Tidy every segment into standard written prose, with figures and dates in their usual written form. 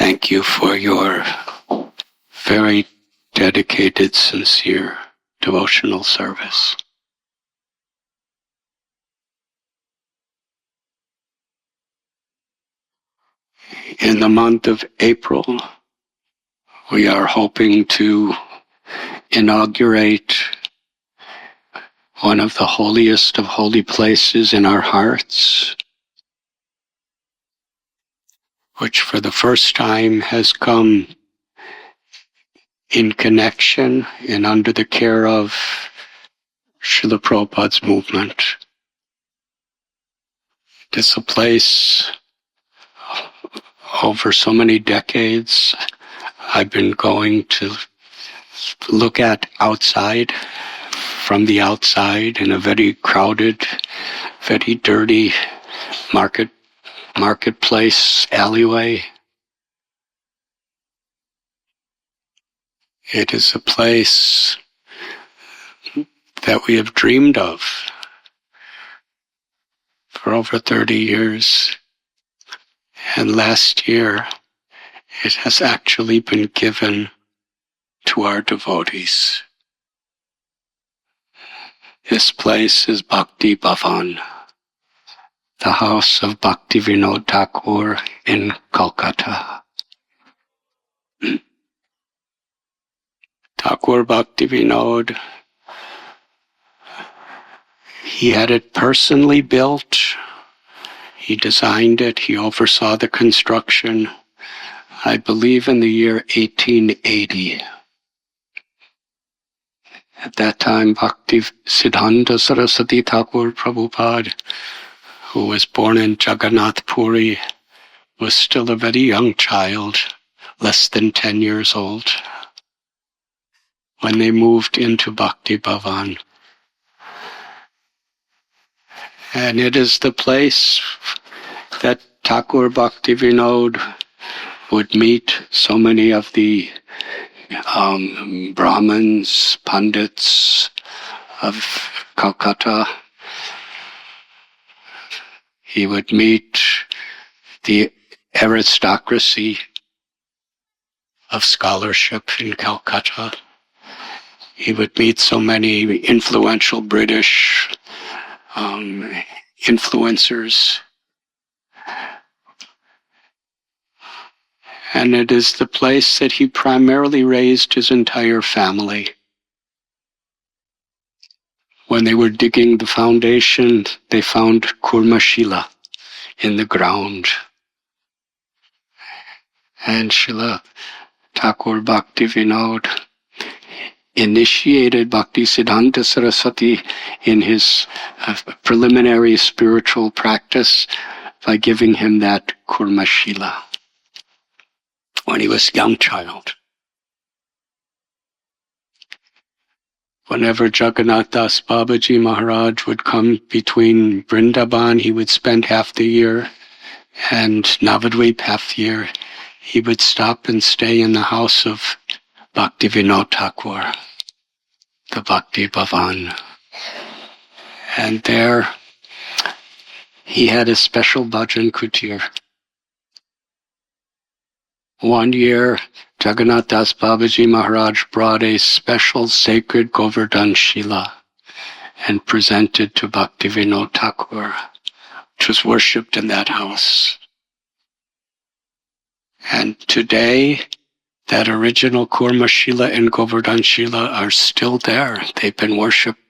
thank you for your very dedicated, sincere devotional service. In the month of April, we are hoping to inaugurate one of the holiest of holy places in our hearts, which for the first time has come in connection and under the care of Srila Prabhupada's movement. It is a place over so many decades I've been going to look at outside, from the outside, in a very crowded, very dirty marketplace alleyway. It is a place that we have dreamed of for over 30 years. And last year, it has actually been given to our devotees. This place is Bhakti Bhavan, the house of Bhakti Vinod Thakur in Kolkata. Thakur Bhakti Vinod, he had it personally built. He designed it. He oversaw the construction, I believe, in the year 1880. At that time, Bhakti Siddhanta Saraswati Thakur Prabhupada, who was born in Jagannath Puri, was still a very young child, less than 10 years old, when they moved into Bhakti Bhavan. And it is the place that Thakur Bhakti Vinod would meet so many of the Brahmins, Pandits of Calcutta. He would meet the aristocracy of scholarship in Calcutta. He would meet so many influential British influencers. And it is the place that he primarily raised his entire family. When they were digging the foundation, they found Kurmashila in the ground. And Srila Thakur Bhakti Vinod initiated Bhakti Siddhanta Saraswati in his preliminary spiritual practice by giving him that Kurmashila when he was a young child. Whenever Jagannath Das Babaji Maharaj would come between Vrindavan, he would spend half the year, and Navadvip half the year. He would stop and stay in the house of Bhakti Vinod Thakur, the Bhakti Bhavan. And there he had a special bhajan kutir. One year, Jagannath Das Babaji Maharaj brought a special sacred Govardhan Shila and presented to Bhakti Vinod Thakur, which was worshipped in that house. And today, that original Kurma Shila and Govardhan Shila are still there. They've been worshipped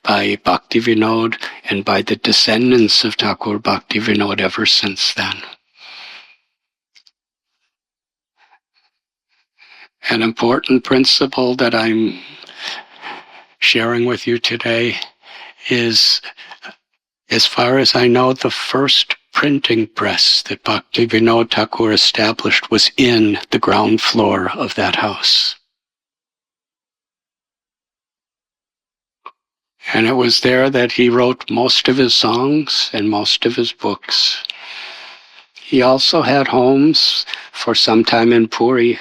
by Bhakti Vinod and by the descendants of Thakur Bhakti Vinod ever since then. An important principle that I'm sharing with you today is, as far as I know, the first printing press that Bhakti Vinod Thakur established was in the ground floor of that house. And it was there that he wrote most of his songs and most of his books. He also had homes for some time in Puri.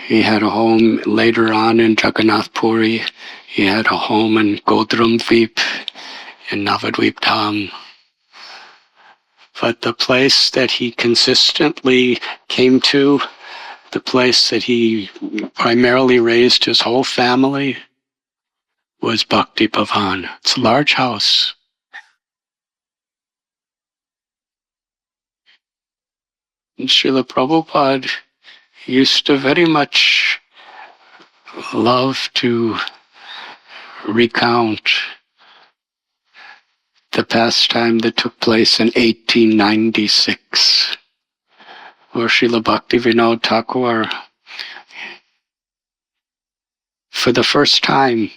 He had a home later on in Jagannath Puri. He had a home in Godram Dweep, in Navadvip Dham. But the place that he consistently came to, the place that he primarily raised his whole family, was Bhakti Bhavan. It's a large house. And Srila Prabhupada used to very much love to recount the pastime that took place in 1896, where Srila Bhaktivinoda Thakur, for the first time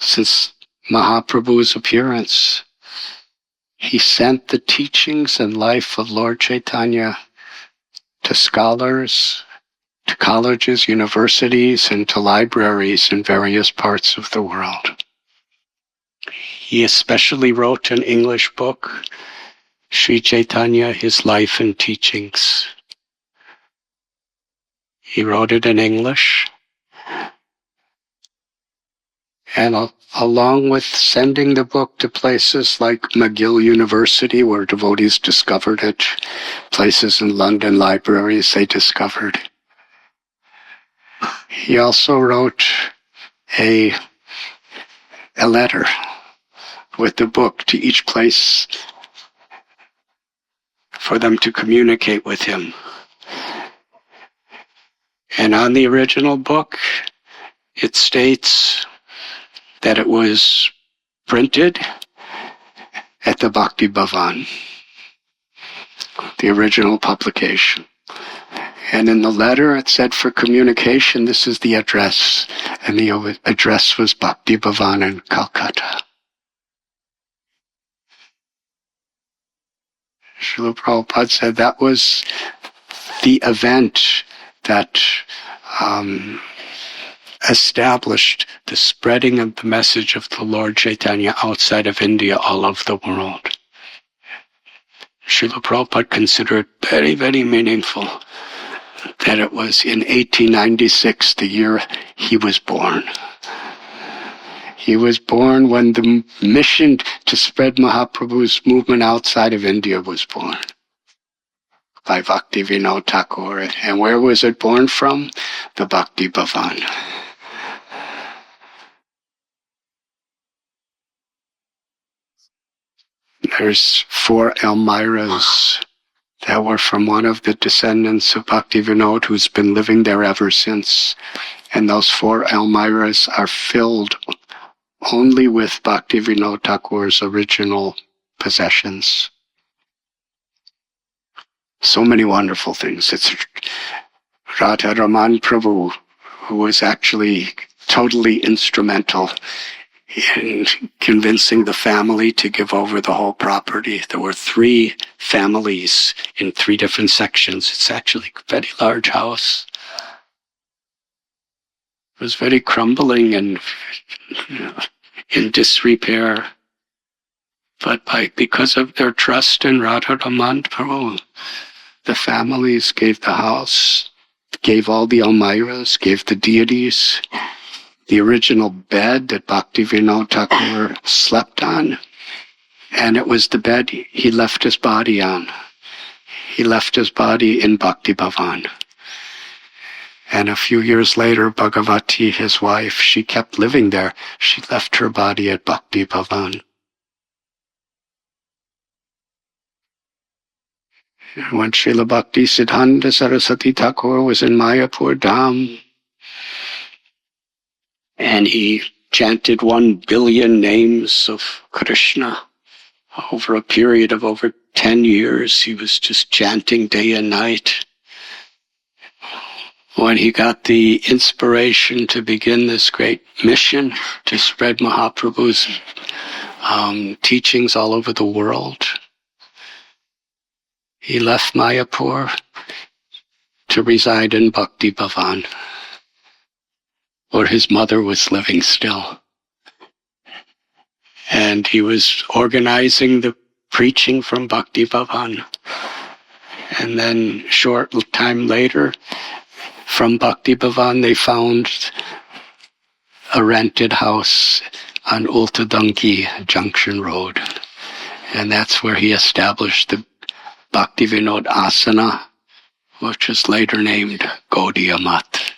since Mahaprabhu's appearance, he sent the teachings and life of Lord Chaitanya to scholars, to colleges, universities, and to libraries in various parts of the world. He especially wrote an English book, Sri Chaitanya, His Life and Teachings. He wrote it in English, and along with sending the book to places like McGill University, where devotees discovered it, places in London libraries they discovered, he also wrote a letter with the book to each place for them to communicate with him. And on the original book, it states that it was printed at the Bhakti Bhavan, the original publication. And in the letter it said, for communication, this is the address. And the address was Bhakti Bhavan in Calcutta. Srila Prabhupada said that was the event that established the spreading of the message of the Lord Chaitanya outside of India, all over the world. Srila Prabhupada considered very, very meaningful that it was in 1896, the year he was born. He was born when the mission to spread Mahaprabhu's movement outside of India was born by Bhaktivinoda Thakur. And where was it born from? The Bhakti Bhavan. There's 4 Elmiras that were from one of the descendants of Bhaktivinoda who's been living there ever since. And those 4 Elmiras are filled only with Bhaktivinoda Thakur's original possessions. So many wonderful things. It's Radharaman Prabhu, who was actually totally instrumental in convincing the family to give over the whole property. There were 3 families in 3 different sections. It's actually a very large house. It was very crumbling and in disrepair. But because of their trust in Radharaman Prabhu, the families gave the house, gave all the Almiras, gave the deities, the original bed that Bhaktivinoda Thakur slept on, and it was the bed he left his body on. He left his body in Bhakti Bhavan. And a few years later, Bhagavati, his wife, she kept living there. She left her body at Bhakti Bhavan. When Srila Bhakti Siddhanta Saraswati Thakur was in Mayapur Dham, and he chanted 1 billion names of Krishna over a period of over 10 years. He was just chanting day and night. When he got the inspiration to begin this great mission to spread Mahaprabhu's teachings all over the world, he left Mayapur to reside in Bhakti Bhavan, where his mother was living still. And he was organizing the preaching from Bhakti Bhavan. And then short time later, from Bhakti Bhavan, they found a rented house on Ultadanki Junction Road. And that's where he established the Bhaktivinoda Asana, which is later named Gaudiya Mat.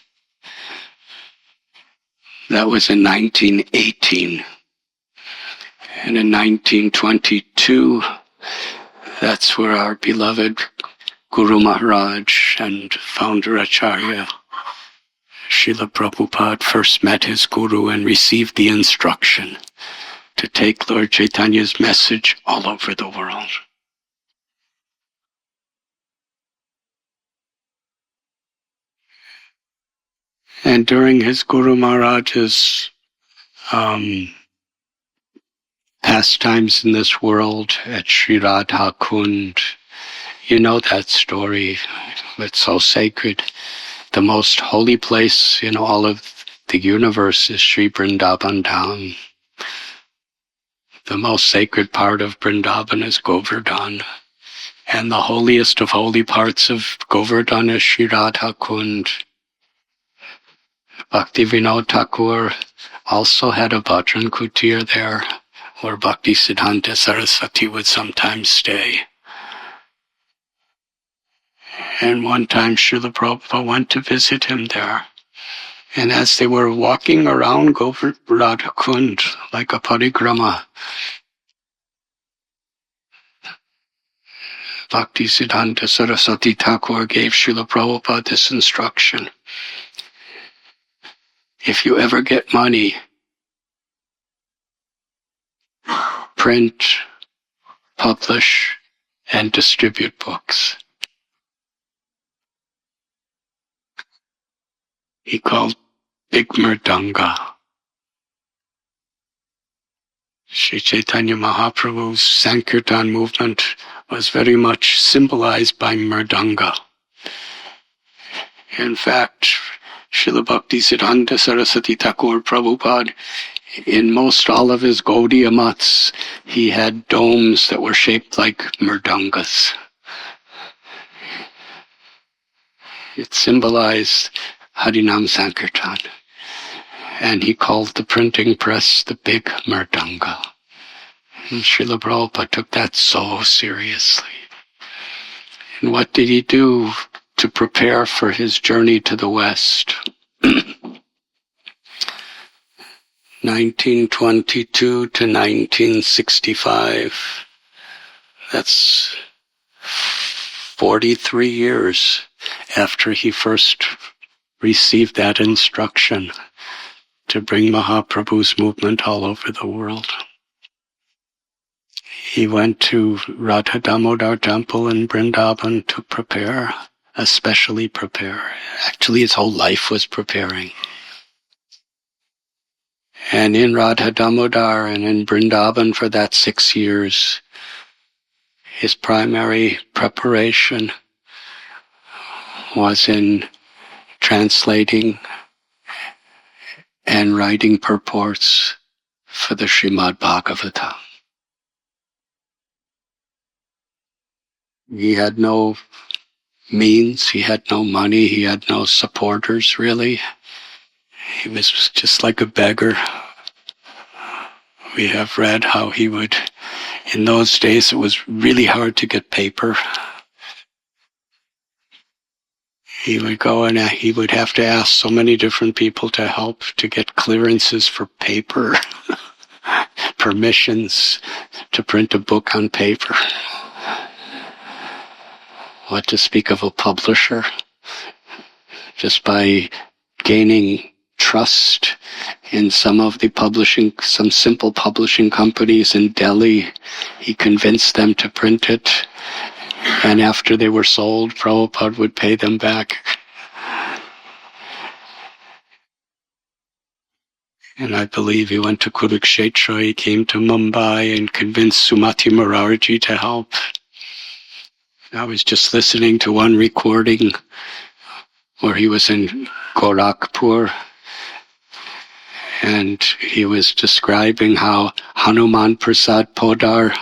That was in 1918. And in 1922, that's where our beloved Guru Maharaj and founder Acharya Srila Prabhupada first met his Guru and received the instruction to take Lord Chaitanya's message all over the world. And during his Guru Maharaj's pastimes in this world at Sri Radha Kund, you know that story. It's so sacred. The most holy place in all of the universe is Sri Vrindavan Dham. The most sacred part of Vrindavan is Govardhan. And the holiest of holy parts of Govardhan is Sri Radha Kund. Bhaktivinoda Thakur also had a bhajan kutir there, where Bhakti Siddhanta Saraswati would sometimes stay. And one time Srila Prabhupada went to visit him there. And as they were walking around Radha Kund like a parikrama, Bhakti Siddhanta Saraswati Thakur gave Srila Prabhupada this instruction. If you ever get money, print, publish, and distribute books. He called Big Mridanga. Sri Chaitanya Mahaprabhu's Sankirtan movement was very much symbolized by Mridanga. In fact, Srila Bhakti Siddhanta Saraswati Thakur Prabhupada, in most all of his Gaudiya Mats, he had domes that were shaped like mridangas. It symbolized Harinam Sankirtan. And he called the printing press the Big Mridanga. And Srila Prabhupada took that so seriously. And what did he do to prepare for his journey to the West? 1922 to 1965. That's 43 years after he first received that instruction to bring Mahaprabhu's movement all over the world. He went to Radha Damodar temple in Vrindavan to prepare, especially prepare. Actually, his whole life was preparing. And in Radha Damodar and in Vrindavan for that 6 years, his primary preparation was in translating and writing purports for the Srimad Bhagavatam. He had no means, he had no money, he had no supporters really. He was just like a beggar. We have read how he would, in those days it was really hard to get paper. He would go and he would have to ask so many different people to help to get clearances for paper, permissions to print a book on paper. What to speak of a publisher? Just by gaining trust in some simple publishing companies in Delhi, he convinced them to print it. And after they were sold, Prabhupada would pay them back. And I believe he went to Kurukshetra, he came to Mumbai and convinced Sumati Morarji to help. I was just listening to one recording where he was in Gorakhpur, and he was describing how Hanuman Prasad Podar,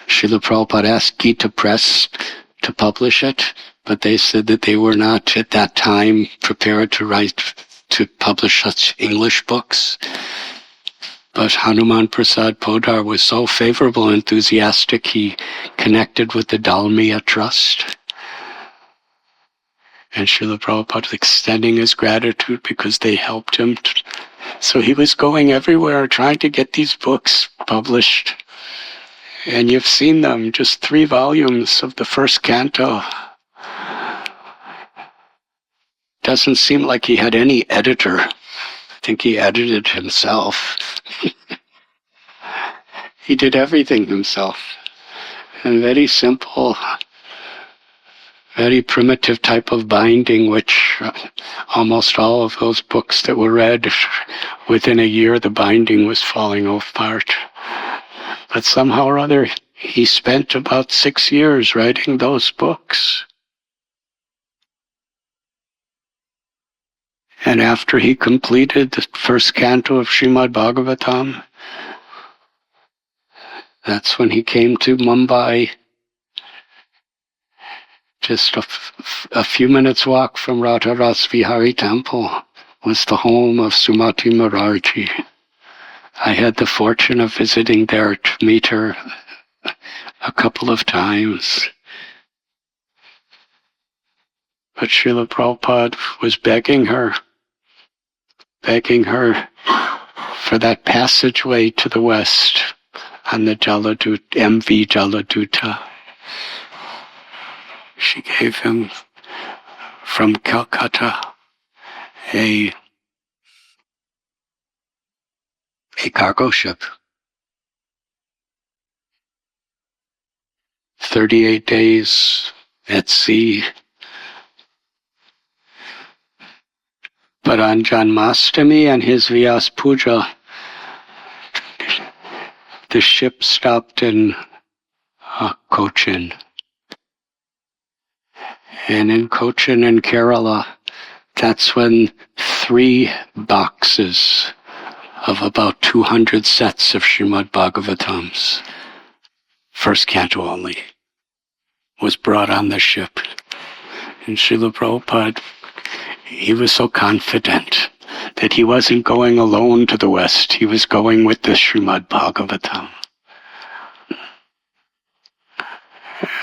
Srila Prabhupada asked Gita Press to publish it, but they said that they were not at that time prepared to publish such English books. But Hanuman Prasad Podar was so favorable and enthusiastic, he connected with the Dalmia Trust. And Srila Prabhupada was extending his gratitude because they helped him. So he was going everywhere trying to get these books published. And you've seen them, just 3 volumes of the first canto. Doesn't seem like he had any editor. I think he edited himself. He did everything himself. And very simple, very primitive type of binding, which almost all of those books that were read, within a year the binding was falling apart. But somehow or other, he spent about 6 years writing those books. And after he completed the first canto of Srimad Bhagavatam, that's when he came to Mumbai. Just a few minutes walk from Radha Ras Vihari Temple was the home of Sumati Morarji. I had the fortune of visiting there to meet her a couple of times. But Srila Prabhupada was begging her for that passageway to the west on the MV Jaladuta. She gave him from Calcutta a cargo ship. 38 days at sea. But on Janmashtami and his Vyas Puja, the ship stopped in Cochin. And in Cochin in Kerala, that's when 3 boxes of about 200 sets of Srimad Bhagavatams, first canto only, was brought on the ship. And Srila Prabhupada, he was so confident that he wasn't going alone to the West. He was going with the Srimad Bhagavatam.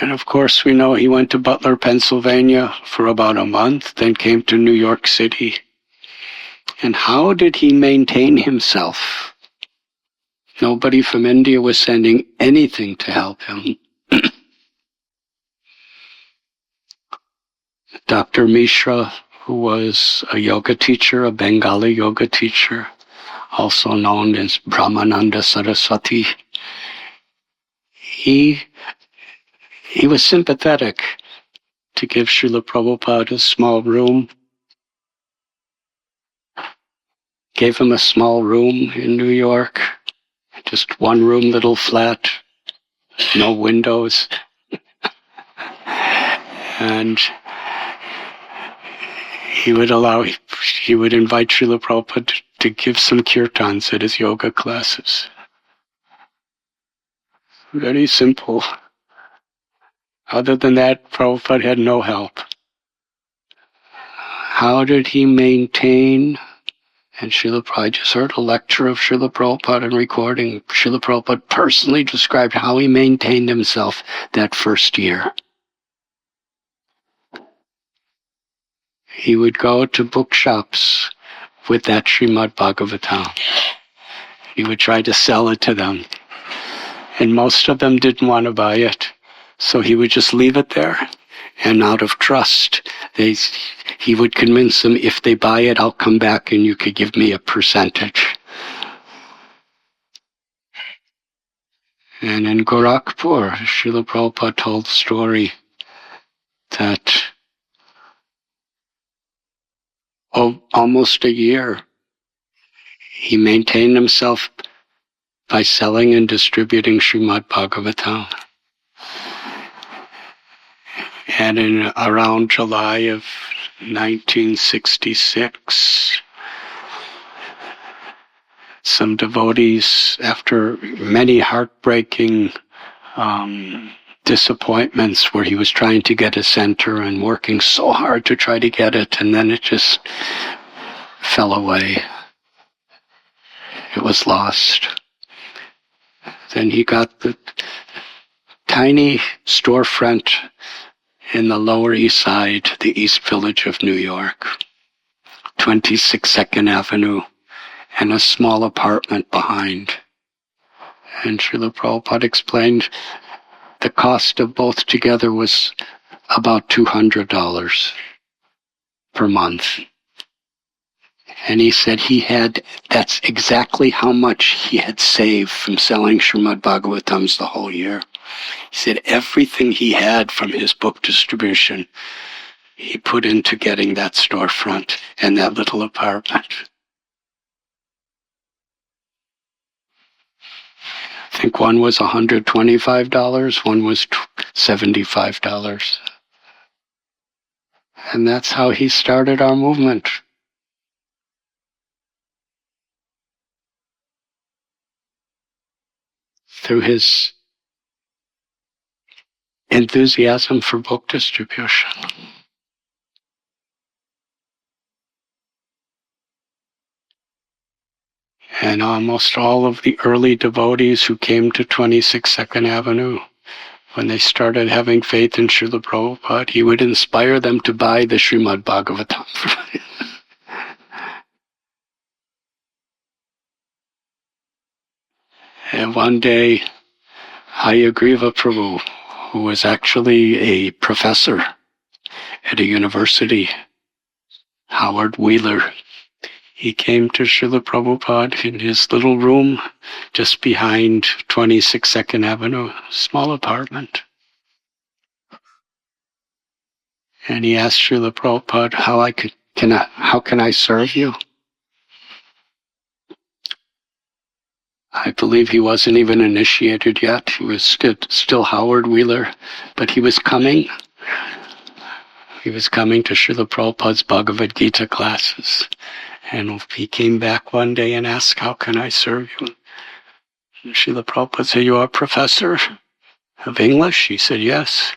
And of course, we know he went to Butler, Pennsylvania for about a month, then came to New York City. And how did he maintain himself? Nobody from India was sending anything to help him. Dr. Mishra, who was a yoga teacher, a Bengali yoga teacher, also known as Brahmananda Saraswati, he was sympathetic to give Srila Prabhupada a small room. Gave him a small room in New York, just one room, little flat, no windows. And he would invite Srila Prabhupada to give some kirtans at his yoga classes. Very simple. Other than that, Prabhupada had no help. How did he maintain? And I just heard a lecture of Srila Prabhupada and recording. Srila Prabhupada personally described how he maintained himself that first year. He would go to bookshops with that Srimad Bhagavatam. He would try to sell it to them. And most of them didn't want to buy it. So he would just leave it there. And out of trust, he would convince them, if they buy it, I'll come back and you could give me a percentage. And in Gorakhpur, Srila Prabhupada told the story that almost a year, he maintained himself by selling and distributing Srimad Bhagavatam. And in around July of 1966, some devotees, after many heartbreaking disappointments where he was trying to get a center and working so hard to try to get it, and then it just fell away. it was lost. Then he got the tiny storefront in the Lower East Side, the East Village of New York, 26 2nd Avenue, and a small apartment behind. And Srila Prabhupada explained the cost of both together was about $200 per month. And he said that's exactly how much he had saved from selling Srimad Bhagavatams the whole year. He said everything he had from his book distribution, he put into getting that storefront and that little apartment. I think one was $125, one was $75. And that's how he started our movement. Through his enthusiasm for book distribution. And almost all of the early devotees who came to 26 2nd Avenue, when they started having faith in Srila Prabhupada, he would inspire them to buy the Srimad Bhagavatam. And one day, Hayagriva Prabhu, who was actually a professor at a university, Howard Wheeler, he came to Srila Prabhupada in his little room just behind 26 2nd Avenue, small apartment. And he asked Srila Prabhupada, how can I serve you? I believe he wasn't even initiated yet. He was still Howard Wheeler, but he was coming. He was coming to Srila Prabhupada's Bhagavad Gita classes. And he came back one day and asked, how can I serve you? And Srila Prabhupada said, you are a professor of English? He said, yes.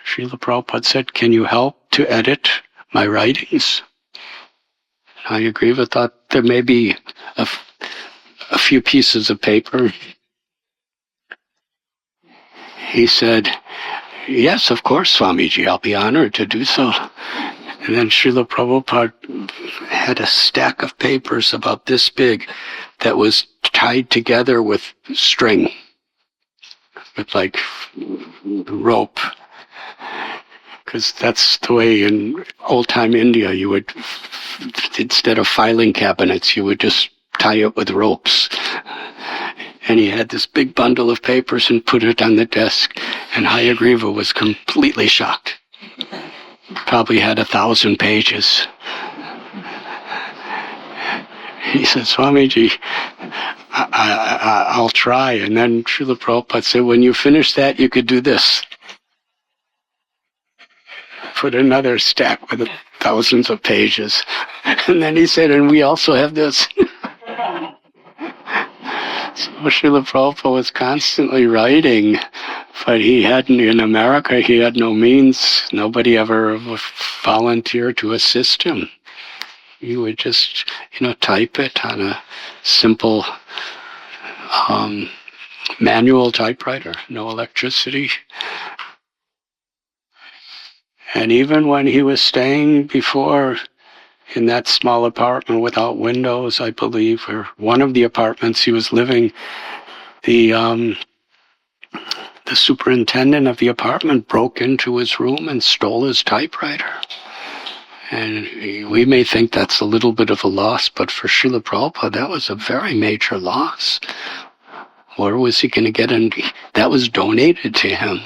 Srila Prabhupada said, can you help to edit my writings? Hayagriva thought there may be a few pieces of paper. He said, yes, of course, Swamiji, I'll be honored to do so. And then Srila Prabhupada had a stack of papers about this big that was tied together with string, with like rope. Because that's the way in old-time India you would, instead of filing cabinets, you would just tie it with ropes. And he had this big bundle of papers and put it on the desk. And Hayagriva was completely shocked. Probably had 1,000 pages. He said, Swamiji, I'll try. And then Srila Prabhupada said, when you finish that, you could do this. Put another stack with thousands of pages. And then he said, and we also have this. So Srila Prabhupada was constantly writing, but he hadn't, in America, he had no means. Nobody ever volunteered to assist him. He would just, type it on a simple manual typewriter, no electricity. And even when he was staying before in that small apartment without windows, I believe, or one of the apartments he was living, the superintendent of the apartment broke into his room and stole his typewriter. And we may think that's a little bit of a loss, but for Srila Prabhupada, that was a very major loss. Where was he going to get it? That was donated to him.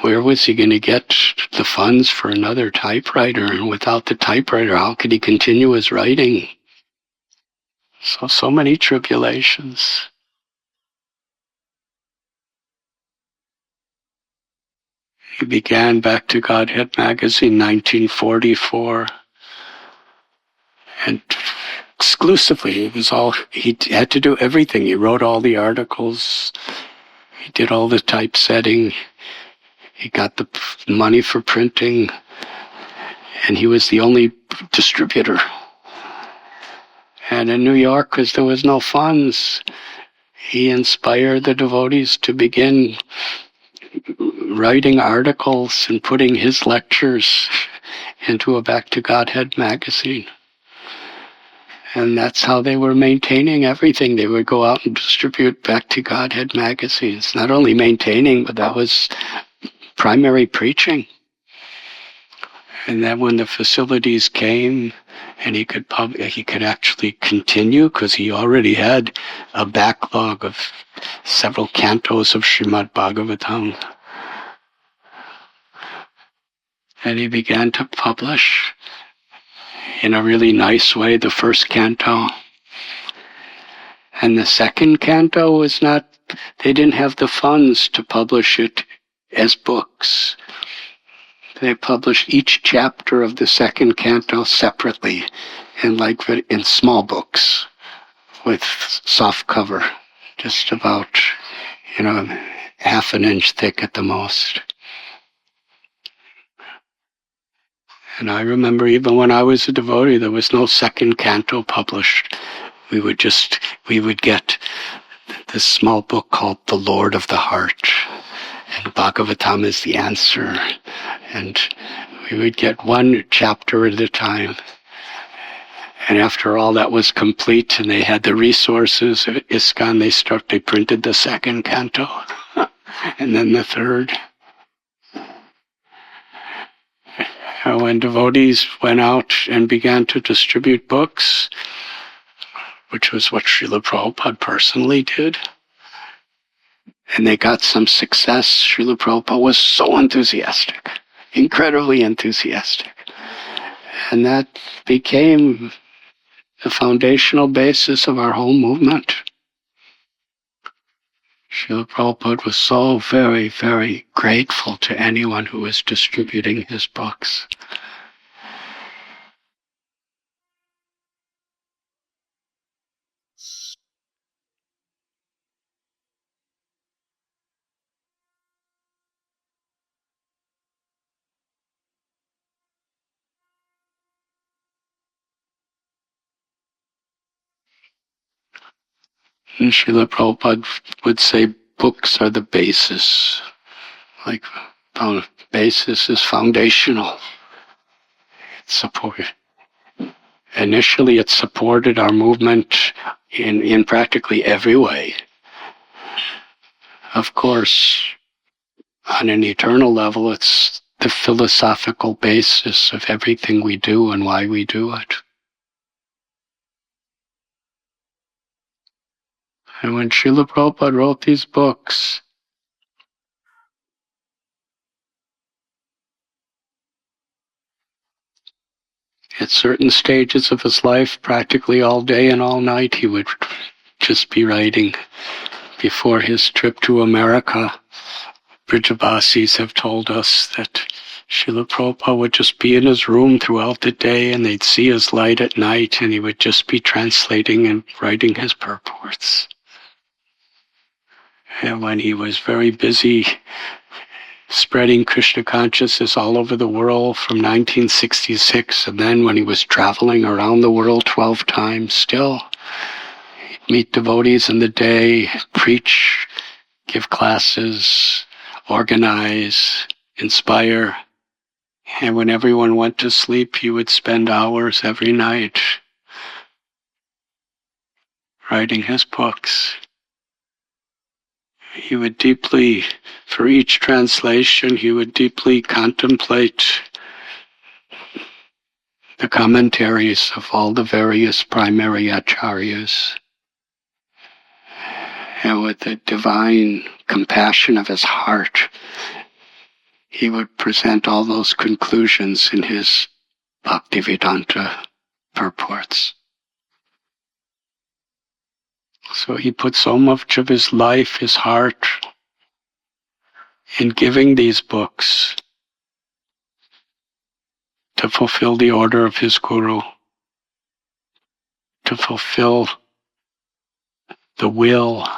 Where was he going to get the funds for another typewriter? And without the typewriter, how could he continue his writing? So many tribulations. He began Back to Godhead magazine, 1944. And exclusively, he had to do everything. He wrote all the articles. He did all the typesetting. He got the money for printing, and he was the only distributor. And in New York, because there was no funds, he inspired the devotees to begin writing articles and putting his lectures into a Back to Godhead magazine. And that's how they were maintaining everything. They would go out and distribute Back to Godhead magazines. Not only maintaining, but that was primary preaching. And then when the facilities came and he could actually continue, because he already had a backlog of several cantos of Srimad Bhagavatam. And he began to publish in a really nice way the first canto. And the second canto was not, they didn't have the funds to publish it as books. They published each chapter of the second canto separately in small books with soft cover, just about, half an inch thick at the most. And I remember even when I was a devotee, there was no second canto published. We would get this small book called The Lord of the Heart, and Bhagavatam is the answer. And we would get one chapter at a time. And after all that was complete and they had the resources of ISKCON, they printed the second canto and then the third. When devotees went out and began to distribute books, which was what Srila Prabhupada personally did, and they got some success, Srila Prabhupada was so enthusiastic, incredibly enthusiastic. And that became the foundational basis of our whole movement. Srila Prabhupada was so very, very grateful to anyone who was distributing his books. And Srila Prabhupada would say books are the basis. Like, basis is foundational. Initially, it supported our movement in practically every way. Of course, on an eternal level, it's the philosophical basis of everything we do and why we do it. And when Srila Prabhupada wrote these books, at certain stages of his life, practically all day and all night, he would just be writing. Before his trip to America, Brijavasis have told us that Srila Prabhupada would just be in his room throughout the day and they'd see his light at night and he would just be translating and writing his purports. And when he was very busy spreading Krishna consciousness all over the world from 1966, and then when he was traveling around the world 12 times still, he'd meet devotees in the day, preach, give classes, organize, inspire. And when everyone went to sleep, he would spend hours every night writing his books. He would deeply, for each translation, he would deeply contemplate the commentaries of all the various primary acharyas. And with the divine compassion of his heart, he would present all those conclusions in his Bhakti Siddhanta purports. So he put so much of his life, his heart, in giving these books to fulfill the order of his Guru, to fulfill the will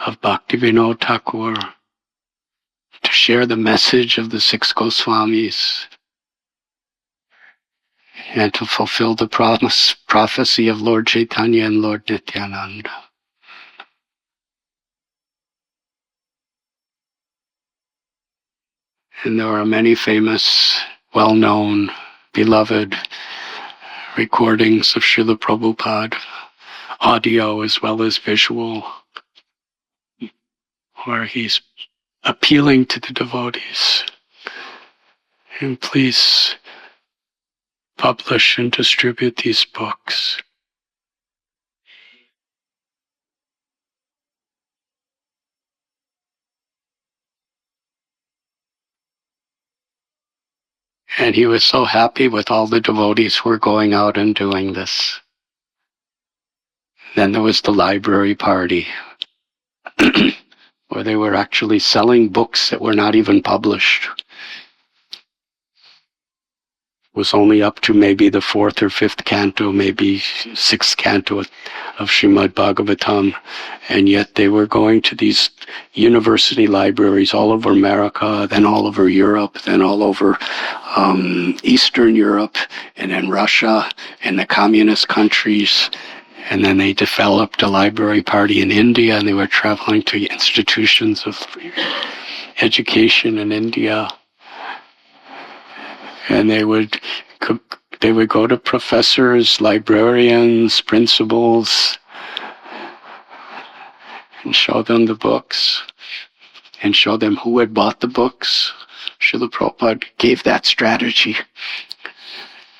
of Bhaktivinoda Thakur, to share the message of the six Goswamis. and to fulfill the prophecy of Lord Chaitanya and Lord Nityananda. And there are many famous, well-known, beloved recordings of Srila Prabhupada, audio as well as visual, where he's appealing to the devotees. And please publish and distribute these books. And he was so happy with all the devotees who were going out and doing this. Then there was the library party, where they were actually selling books that were not even published. It was only up to maybe the 4th or 5th canto, maybe 6th canto of Srimad Bhagavatam, and yet they were going to these university libraries all over America, then all over Europe, then all over Eastern Europe, and then Russia, and the communist countries. And then they developed a library party in India, and they were traveling to institutions of education in India. And they would go to professors, librarians, principals, and show them the books, and show them who had bought the books. Srila Prabhupada gave that strategy.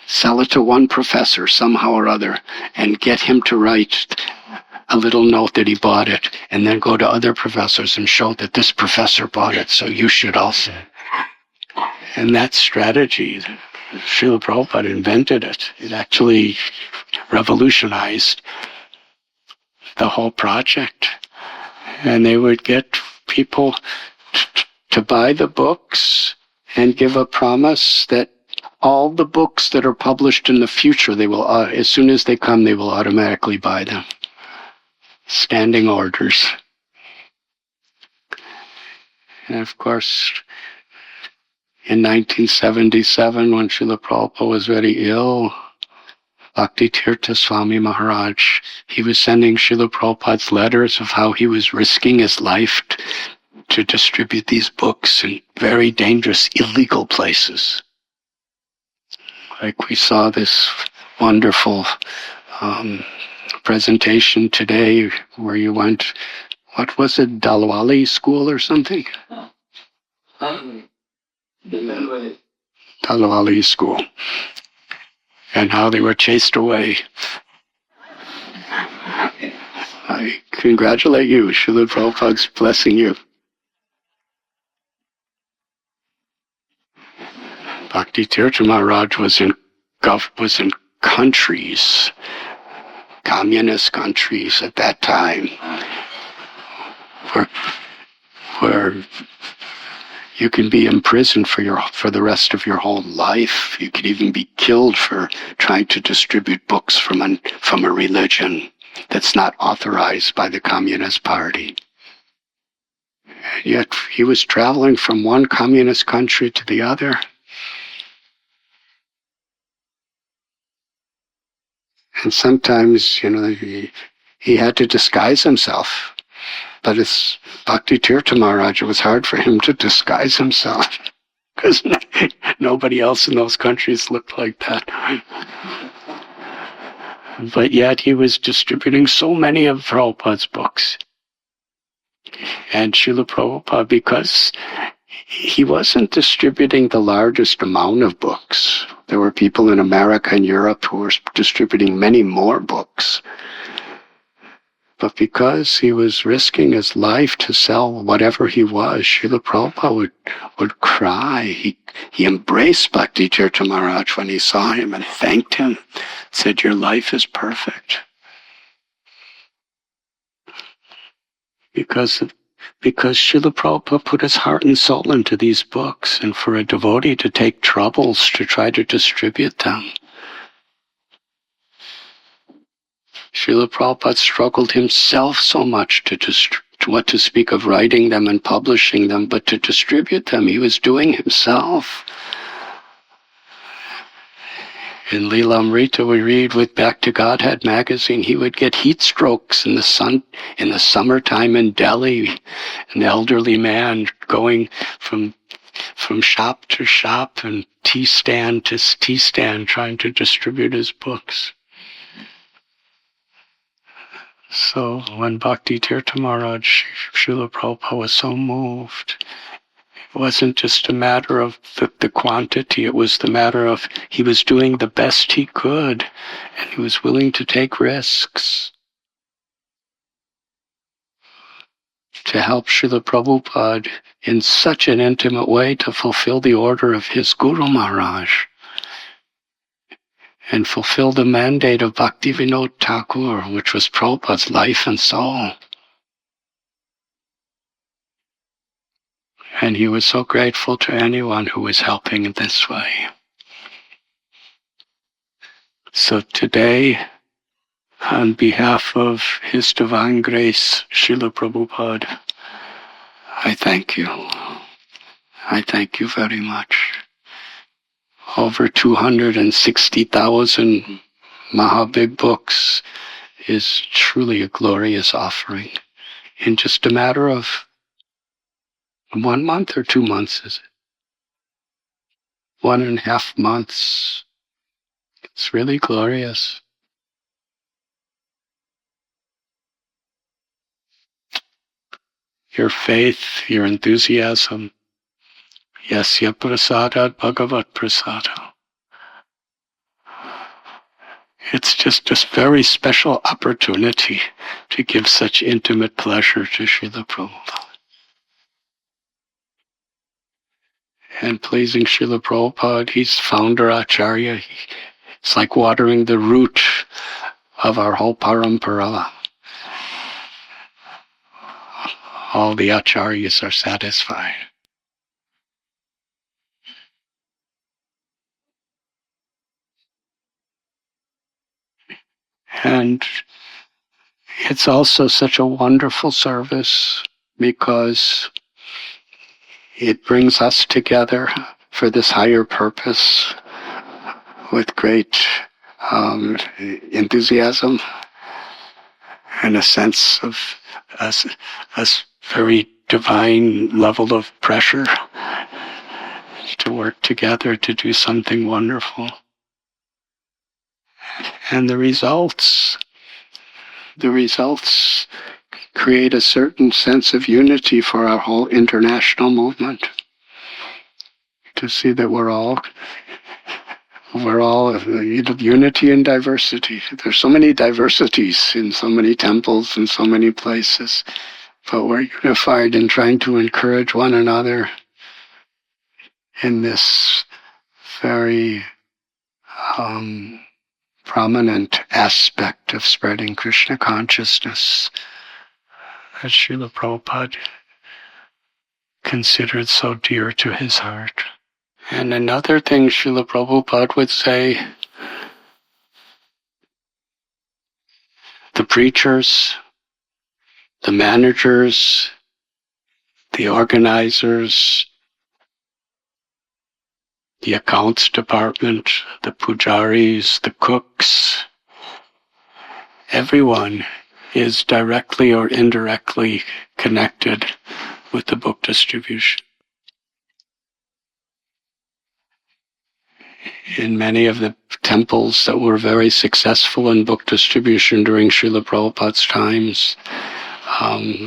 Sell it to one professor somehow or other, and get him to write a little note that he bought it, and then go to other professors and show that this professor bought it, so you should also. And that strategy, Srila Prabhupada invented it. It actually revolutionized the whole project. And they would get people to buy the books and give a promise that all the books that are published in the future, they will, as soon as they come, they will automatically buy them. Standing orders. And of course, in 1977, when Srila Prabhupada was very ill, Bhakti Swami Maharaj, he was sending Srila Prabhupada's letters of how he was risking his life to distribute these books in very dangerous, illegal places. Like we saw this wonderful presentation today where you went, what was it, Dalwali school or something? Dalwali school. And how they were chased away. I congratulate you. Srila Prabhupada's blessing you. Bhakti Maharaj was in countries, communist countries at that time, where you can be imprisoned for the rest of your whole life. You could even be killed for trying to distribute books from a religion that's not authorized by the Communist Party. And yet he was traveling from one communist country to the other. And sometimes, he had to disguise himself. But it's Bhakti Maharaj, it was hard for him to disguise himself because nobody else in those countries looked like that. But yet he was distributing so many of Prabhupada's books. And Srila Prabhupada, because he wasn't distributing the largest amount of books. There were people in America and Europe who were distributing many more books. But because he was risking his life to sell whatever he was, Srila Prabhupada would cry. He embraced Bhakti Maharaj when he saw him and thanked him, said, "Your life is perfect." Because Srila Prabhupada put his heart and soul into these books, and for a devotee to take troubles to try to distribute them. Srila Prabhupada struggled himself so much what to speak of writing them and publishing them, but to distribute them, he was doing himself. in Lilamrita we read with Back to Godhead magazine, he would get heat strokes in the sun in the summertime in Delhi, an elderly man going from shop to shop and tea stand to tea stand trying to distribute his books. So when Bhakti Tirtha Maharaj, Srila Prabhupada was so moved, it wasn't just a matter of the quantity, it was the matter of he was doing the best he could, and he was willing to take risks to help Srila Prabhupada in such an intimate way to fulfill the order of his Guru Maharaj and fulfill the mandate of Bhaktivinoda Thakur, which was Prabhupada's life and soul. And he was so grateful to anyone who was helping in this way. So today, on behalf of His Divine Grace, Srila Prabhupada, I thank you. I thank you very much. Over 260,000 Mahabig books is truly a glorious offering. In just a matter of 1 month or 2 months, is it? 1.5 months. It's really glorious. Your faith, your enthusiasm. Yasya prasadat bhagavat prasada. It's just a very special opportunity to give such intimate pleasure to Srila Prabhupada. And pleasing Srila Prabhupada, he's founder Acharya. It's like watering the root of our whole parampara. All the Acharyas are satisfied. And it's also such a wonderful service because it brings us together for this higher purpose with great enthusiasm and a sense of a very divine level of pressure to work together to do something wonderful. And the results create a certain sense of unity for our whole international movement. To see that we're all unity and diversity. There's so many diversities in so many temples and so many places, but we're unified in trying to encourage one another in this very prominent aspect of spreading Krishna consciousness that Srila Prabhupada considered so dear to his heart. And another thing Srila Prabhupada would say, the preachers, the managers, the organizers, the accounts department, the pujaris, the cooks, everyone is directly or indirectly connected with the book distribution. In many of the temples that were very successful in book distribution during Srila Prabhupada's times,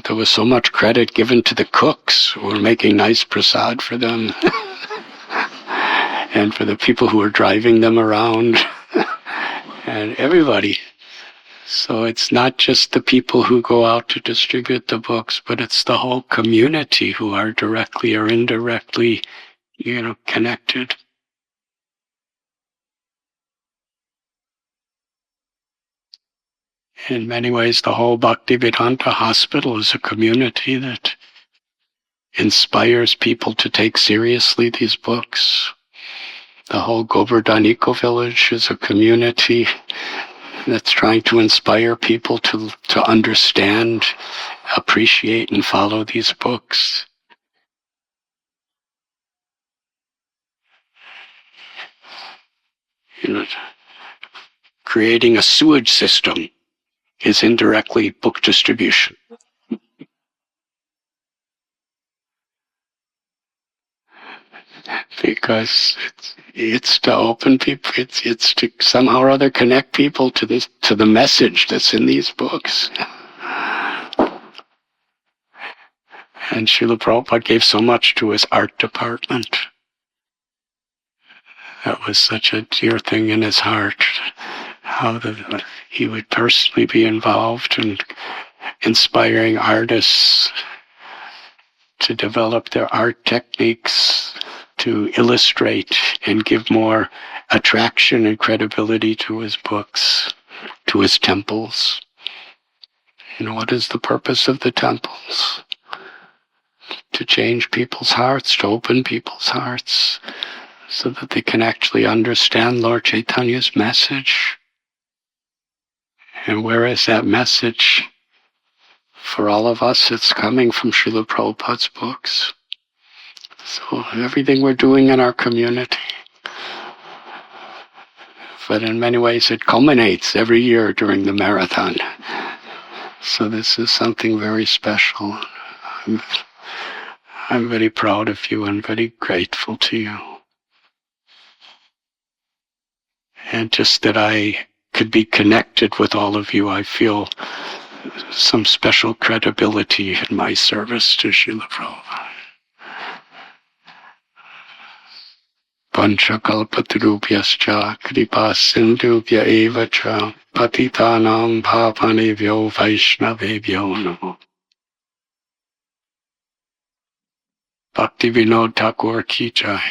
there was so much credit given to the cooks who were making nice prasad for them and for the people who were driving them around and everybody. So it's not just the people who go out to distribute the books, but it's the whole community who are directly or indirectly, connected. In many ways, the whole Bhakti Siddhanta hospital is a community that inspires people to take seriously these books. The whole Govardhan Eco Village is a community that's trying to inspire people to understand, appreciate, and follow these books. creating a sewage system is indirectly book distribution. Because it's to open people, it's to somehow or other connect people to the message that's in these books. And Srila Prabhupada gave so much to his art department. That was such a dear thing in his heart. How he would personally be involved in inspiring artists to develop their art techniques, to illustrate and give more attraction and credibility to his books, to his temples. What is the purpose of the temples? To change people's hearts, to open people's hearts, so that they can actually understand Lord Chaitanya's message. And where is that message? For all of us, it's coming from Srila Prabhupada's books. So everything we're doing in our community, but in many ways it culminates every year during the marathon. So this is something very special. I'm very proud of you and very grateful to you. And just that I could be connected with all of you, I feel some special credibility in my service to Srila Prabhupada. Panchakalpatarubhyascha kripa sindhubhya eva cha patitanam bhavanebhyo vaishnavebhyo namo. Bhakti Vinod Thakur ki jai.